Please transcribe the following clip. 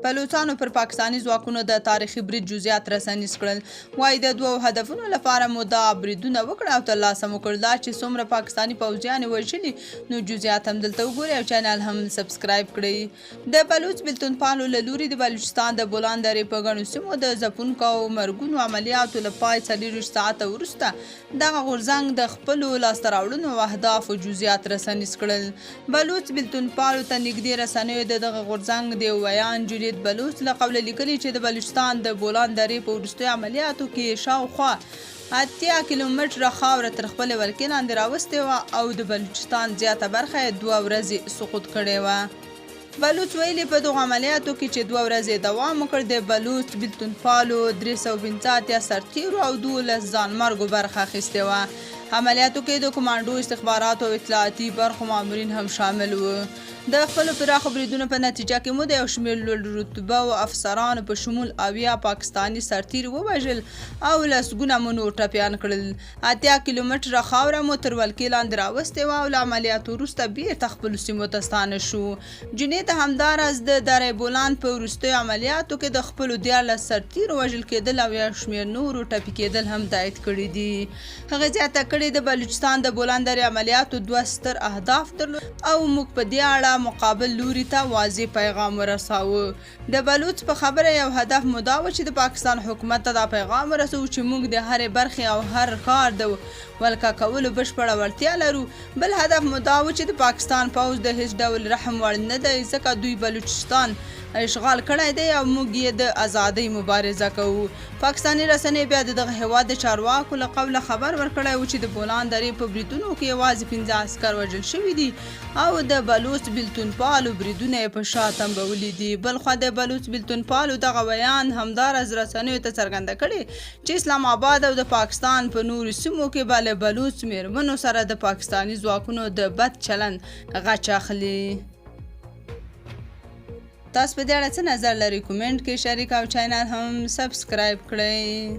بلوچستانو پر پاکستاني ځواکونو د تاریخي برید جزئیات رسنیز کړل. وایي د دوو هدفونو لپاره مو دا بریدونه وکړه او ترلاسه مو کړل. دا چې څومره پاکستاني پوځیان وژلي نو جزئیات هم دلته وګورئ او چینل هم سبسکرایب کړئ. د بلوچ بېلتونپالو له لوري د بلوچستان د بولان درې په ګڼو سیمو د ځپونکو او مرګونو عملیاتو له پای 24 ساعته وروسته دغه غورځنګ د خپلو لاسته راوړنو او اهدافو جزئیات رسنیز کړل. بلوچ بېلتونپالو ته نږدې رسنیو د دغه غورځنګ د ویان جولیت بلوچ له قبله لیکلي چې د بلوچستان د بولان درې په وروستیو عملیاتو کې شاوخوا 80 کیلومتره خاوره تر خپلې ولکې لاندې راوستې وه او د بلوچستان زیاته برخه یې 2 ورځې سقوط کړې وه. بلوچ ویلي په دغو عملیاتو کې چې 2 ورځې دوام وکړ د بلوچ بېلتونپالو 385 سرتیرو او 12 ځانمرګو برخه اخیستې وه. عملیاتو کې د کمانډو استخباراتو او اطلاعاتي برخو مامورین هم شامل وو. د خپلو پراخو بریدونو په نتیجه کې مو د یو شمېر لوړ رتبه او افسرانو په شمول 80 پاکستاني سرتیر ووژل او لسګونه مو نور ټپیان کړل. 80 کیلومتره خاوره مو تر ولکې لاندې راوستې وه او له عملیاتو وروسته بیرته خپلو سیمو ته ستانه شو. جنید همداراز د دره بولان په وروستیو عملیاتو کې د خپلو 14 سرتیرو وژل کېدل او یو شمېر نورو ټپي کېدل هم تایید کړي دي. هغې زیاته کړې د بلوچستان د بولان درې عملیاتو 2 ستر اهداف درلود او موږ په دې اړه مقابل لوري ته واضح پیغام ورساوه. د بلوچ په خبره یو هدف مو دا و چې د پاکستان حکومت ته دا پیغام ورسوو چې موږ د هرې برخې او هر کار د ولکه کولو بشپړه وړتیا لرو. بل هدف مو دا و چې د پاکستان پوځ د هیڅ ډول رحم وړ نه دی ځکه دوی بلوچستان اشغال کړی دی او موږ یې د ازادۍ مبارزه کوو. پاکستاني رسنۍ بیا دغه هیواد د چارواکو له قبله خبر ورکړی و چې د بولان درې په بریدونو کې یوازې 15 عسکر وژل شوي دي او د بلوچ بېلتونپالو بریدونه یې په شا تنبولي دي. بلخوا د بلوچ بېلتونپالو دغه ویان همداراز رسنیو ته څرګنده کړې چې اسلام آباد او د پاکستان په نورو سیمو کې به له بلوچ میرمنو سره د پاکستاني ځواکونو د بد چلند غچ اخلي. تاسو په دې اړه څه نظر لرئ؟ کومنټ کې شریک او چینل هم سبسکرایب کړئ.